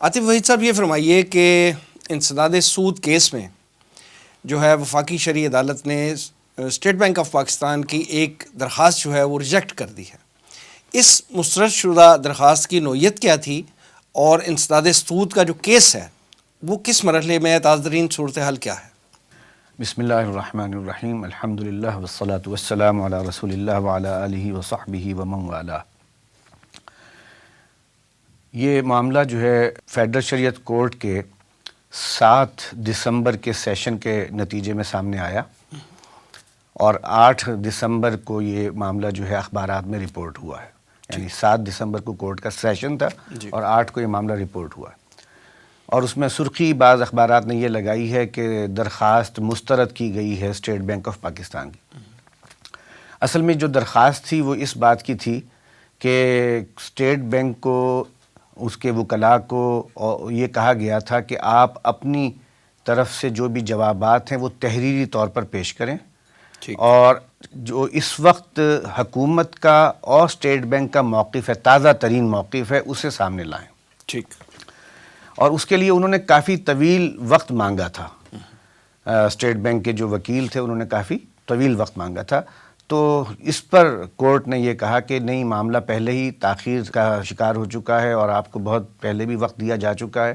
عاطف وحید صاحب، یہ فرمائیے کہ انسداد سود کیس میں جو ہے وفاقی شرعی عدالت نے اسٹیٹ بینک آف پاکستان کی ایک درخواست جو ہے وہ ریجیکٹ کر دی ہے. اس مسترد شدہ درخواست کی نوعیت کیا تھی اور انسداد سود کا جو کیس ہے وہ کس مرحلے میں ہے؟ تازہ ترین صورتحال کیا ہے؟ بسم اللہ الرحمن الرحیم، الحمدللہ والصلاة والسلام علی رسول اللہ وعلی آلہ وصحبہ ومن والہ. یہ معاملہ جو ہے فیڈرل شریعت کورٹ کے 7 دسمبر کے سیشن کے نتیجے میں سامنے آیا اور 8 دسمبر کو یہ معاملہ جو ہے اخبارات میں رپورٹ ہوا ہے. یعنی 7 دسمبر کو کورٹ کا سیشن تھا اور 8 کو یہ معاملہ رپورٹ ہوا ہے. اور اس میں سرخی بعض اخبارات نے یہ لگائی ہے کہ درخواست مسترد کی گئی ہے اسٹیٹ بینک آف پاکستان کی. اصل میں جو درخواست تھی وہ اس بات کی تھی کہ اسٹیٹ بینک کو، اس کے وکلاء کو یہ کہا گیا تھا کہ آپ اپنی طرف سے جو بھی جوابات ہیں وہ تحریری طور پر پیش کریں اور جو اس وقت حکومت کا اور اسٹیٹ بینک کا موقف ہے، تازہ ترین موقف ہے، اسے سامنے لائیں. ٹھیک. اور اس کے لیے انہوں نے کافی طویل وقت مانگا تھا. اسٹیٹ بینک کے جو وکیل تھے انہوں نے کافی طویل وقت مانگا تھا. تو اس پر کورٹ نے یہ کہا کہ نہیں، معاملہ پہلے ہی تاخیر کا شکار ہو چکا ہے اور آپ کو بہت پہلے بھی وقت دیا جا چکا ہے،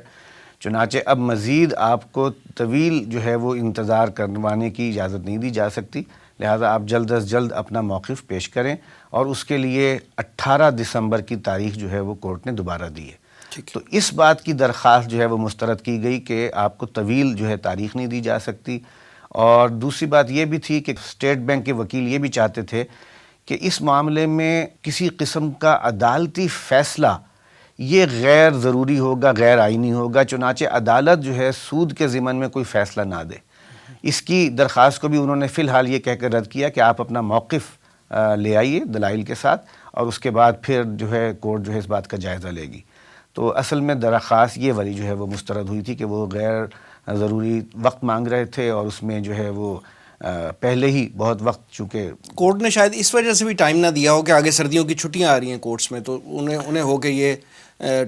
چنانچہ اب مزید آپ کو طویل جو ہے وہ انتظار کروانے کی اجازت نہیں دی جا سکتی، لہٰذا آپ جلد از جلد اپنا موقف پیش کریں. اور اس کے لیے 18 دسمبر کی تاریخ جو ہے وہ کورٹ نے دوبارہ دی ہے. تو اس بات کی درخواست جو ہے وہ مسترد کی گئی کہ آپ کو طویل جو ہے تاریخ نہیں دی جا سکتی. اور دوسری بات یہ بھی تھی کہ اسٹیٹ بینک کے وکیل یہ بھی چاہتے تھے کہ اس معاملے میں کسی قسم کا عدالتی فیصلہ یہ غیر ضروری ہوگا، غیر آئینی ہوگا، چنانچہ عدالت جو ہے سود کے ضمن میں کوئی فیصلہ نہ دے. اس کی درخواست کو بھی انہوں نے فی الحال یہ کہہ کر رد کیا کہ آپ اپنا موقف لے آئیے دلائل کے ساتھ، اور اس کے بعد پھر جو ہے کورٹ جو ہے اس بات کا جائزہ لے گی. تو اصل میں درخواست یہ والی جو ہے وہ مسترد ہوئی تھی کہ وہ غیر ضروری وقت مانگ رہے تھے اور اس میں جو ہے وہ پہلے ہی بہت وقت، چونکہ کورٹ نے شاید اس وجہ سے بھی ٹائم نہ دیا ہو کہ آگے سردیوں کی چھٹیاں آ رہی ہیں کورٹس میں، تو انہیں ہو کہ یہ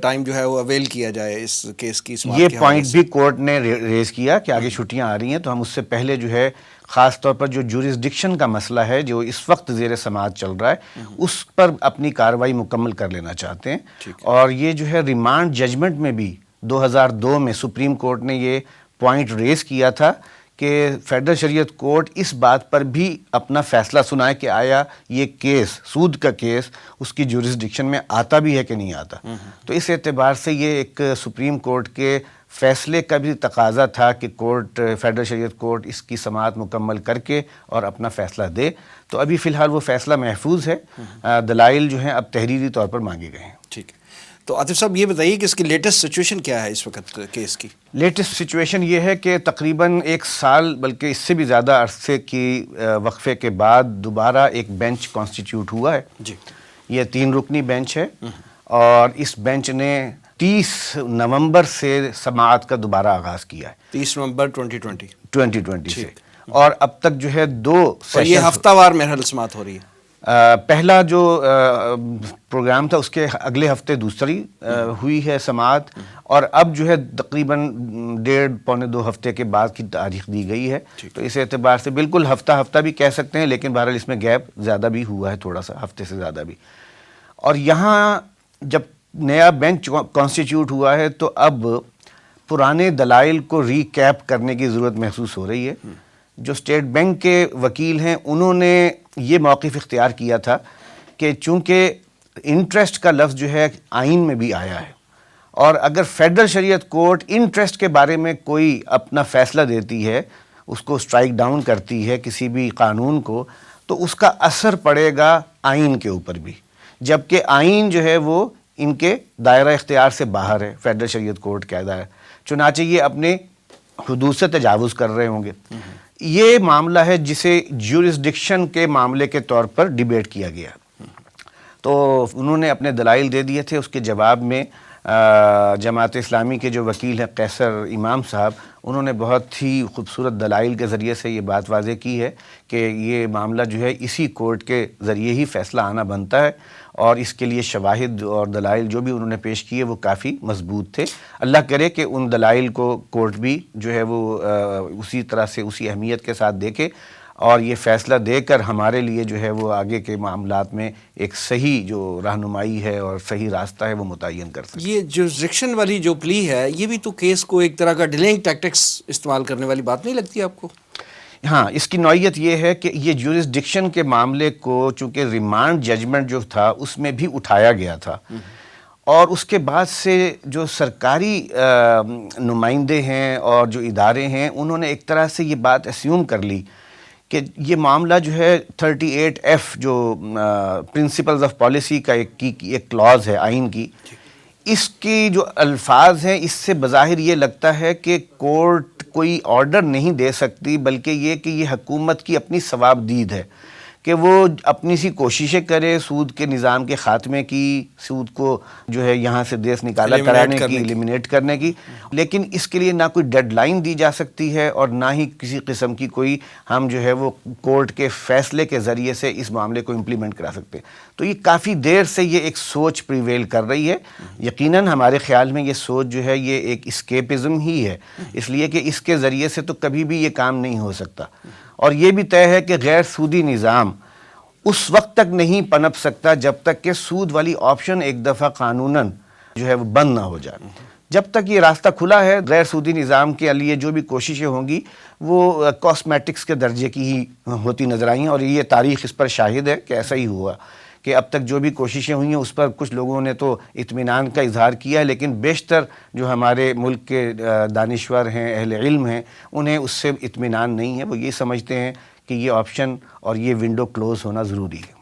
ٹائم جو ہے وہ اویل کیا جائے اس کیس کی. یہ پوائنٹ بھی کورٹ نے ریز کیا کہ آگے چھٹیاں آ رہی ہیں تو ہم اس سے پہلے جو ہے خاص طور پر جو جورسڈکشن کا مسئلہ ہے جو اس وقت زیر سماعت چل رہا ہے اس پر اپنی کارروائی مکمل کر لینا چاہتے ہیں. اور یہ جو ہے ریمانڈ ججمنٹ میں بھی 2002 میں سپریم کورٹ نے یہ پوائنٹ ریز کیا تھا کہ فیڈرل شریعت کورٹ اس بات پر بھی اپنا فیصلہ سنائے کہ آیا یہ کیس، سود کا کیس، اس کی جورسڈکشن میں آتا بھی ہے کہ نہیں آتا. تو اس اعتبار سے یہ ایک سپریم کورٹ کے فیصلے کا بھی تقاضا تھا کہ کورٹ، فیڈرل شریعت کورٹ اس کی سماعت مکمل کر کے اور اپنا فیصلہ دے. تو ابھی فی الحال وہ فیصلہ محفوظ ہے، دلائل جو ہیں اب تحریری طور پر مانگے گئے ہیں. ٹھیک ہے. تو عاطف صاحب یہ بتائیے کہ اس کی لیٹسٹ سچویشن کیا ہے اس وقت کیس کی؟ لیٹسٹ سچویشن یہ ہے کہ تقریباً 1 سال بلکہ اس سے بھی زیادہ عرصے کی وقفے کے بعد دوبارہ ایک بینچ کانسٹیٹیوٹ ہوا ہے. جی. یہ 3 رکنی بینچ ہے اور اس بینچ نے 30 نومبر سے سماعت کا دوبارہ آغاز کیا ہے. 30 نومبر 2020 سے. اور اب تک جو ہے 2 اور یہ ہفتہ وار مرحلہ سماعت ہو رہی ہے. پہلا جو پروگرام تھا اس کے اگلے ہفتے دوسری ہوئی ہے سماعت، اور اب جو ہے تقریباً 1.5 پونے 2 ہفتے کے بعد کی تاریخ دی گئی ہے. تو اس اعتبار سے بالکل ہفتہ بھی کہہ سکتے ہیں، لیکن بہرحال اس میں گیپ زیادہ بھی ہوا ہے، تھوڑا سا ہفتے سے زیادہ بھی. اور یہاں جب نیا بینچ کانسٹیٹیوٹ ہوا ہے تو اب پرانے دلائل کو ری کیپ کرنے کی ضرورت محسوس ہو رہی ہے. جو اسٹیٹ بینک کے وکیل ہیں انہوں نے یہ موقف اختیار کیا تھا کہ چونکہ انٹرسٹ کا لفظ جو ہے آئین میں بھی آیا ہے، اور اگر فیڈرل شریعت کورٹ انٹرسٹ کے بارے میں کوئی اپنا فیصلہ دیتی ہے، اس کو اسٹرائک ڈاؤن کرتی ہے کسی بھی قانون کو، تو اس کا اثر پڑے گا آئین کے اوپر بھی، جبکہ آئین جو ہے وہ ان کے دائرہ اختیار سے باہر ہے، فیڈرل شریعت کورٹ کا دائرہ. چنانچہ یہ اپنے حدود سے تجاوز کر رہے ہوں گے. یہ معاملہ ہے جسے جورسڈکشن کے معاملے کے طور پر ڈیبیٹ کیا گیا. تو انہوں نے اپنے دلائل دے دیے تھے. اس کے جواب میں جماعت اسلامی کے جو وکیل ہیں قیصر امام صاحب، انہوں نے بہت ہی خوبصورت دلائل کے ذریعے سے یہ بات واضح کی ہے کہ یہ معاملہ جو ہے اسی کورٹ کے ذریعے ہی فیصلہ آنا بنتا ہے، اور اس کے لیے شواہد اور دلائل جو بھی انہوں نے پیش کیے وہ کافی مضبوط تھے۔ اللہ کرے کہ ان دلائل کو کورٹ بھی جو ہے وہ اسی طرح سے اسی اہمیت کے ساتھ دیکھے، اور یہ فیصلہ دے کر ہمارے لیے جو ہے وہ آگے کے معاملات میں ایک صحیح جو رہنمائی ہے اور صحیح راستہ ہے وہ متعین کر سکے۔ یہ جورسڈکشن والی جو پلی ہے، یہ بھی تو کیس کو ایک طرح کا ڈیلنگ ٹیکٹکس استعمال کرنے والی بات نہیں لگتی آپ کو؟ ہاں، اس کی نوعیت یہ ہے کہ یہ جورسڈکشن کے معاملے کو چونکہ ریمانڈ ججمنٹ جو تھا اس میں بھی اٹھایا گیا تھا، اور اس کے بعد سے جو سرکاری نمائندے ہیں اور جو ادارے ہیں انہوں نے ایک طرح سے یہ بات اسیوم کر لی کہ یہ معاملہ جو ہے 38F جو پرنسپلز آف پالیسی کا ایک کلاز ہے آئین کی، اس کی جو الفاظ ہیں اس سے بظاہر یہ لگتا ہے کہ کورٹ کوئی آرڈر نہیں دے سکتی، بلکہ یہ کہ یہ حکومت کی اپنی ثوابدید ہے کہ وہ اپنی سی کوششیں کرے سود کے نظام کے خاتمے کی، سود کو جو ہے یہاں سے دیس نکالا کرانے کی، ایلیمنیٹ کرنے کی، لیکن اس کے لیے نہ کوئی ڈیڈ لائن دی جا سکتی ہے اور نہ ہی کسی قسم کی کوئی ہم جو ہے وہ کورٹ کے فیصلے کے ذریعے سے اس معاملے کو امپلیمنٹ کرا سکتے۔ تو یہ کافی دیر سے یہ ایک سوچ پریویل کر رہی ہے۔ یقیناً ہمارے خیال میں یہ سوچ جو ہے یہ ایک اسکیپزم ہی ہے، اس لیے کہ اس کے ذریعے سے تو کبھی بھی یہ کام نہیں ہو سکتا، اور یہ بھی طے ہے کہ غیر سودی نظام اس وقت تک نہیں پنپ سکتا جب تک کہ سود والی آپشن ایک دفعہ قانوناً جو ہے وہ بند نہ ہو جائے۔ جب تک یہ راستہ کھلا ہے غیر سودی نظام کے لیے جو بھی کوششیں ہوں گی وہ کاسمیٹکس کے درجے کی ہی ہوتی نظر آئی ہیں، اور یہ تاریخ اس پر شاہد ہے کہ ایسا ہی ہوا کہ اب تک جو بھی کوششیں ہوئی ہیں اس پر کچھ لوگوں نے تو اطمینان کا اظہار کیا ہے، لیکن بیشتر جو ہمارے ملک کے دانشور ہیں، اہل علم ہیں، انہیں اس سے اطمینان نہیں ہے۔ وہ یہ سمجھتے ہیں کہ یہ آپشن اور یہ ونڈو کلوز ہونا ضروری ہے۔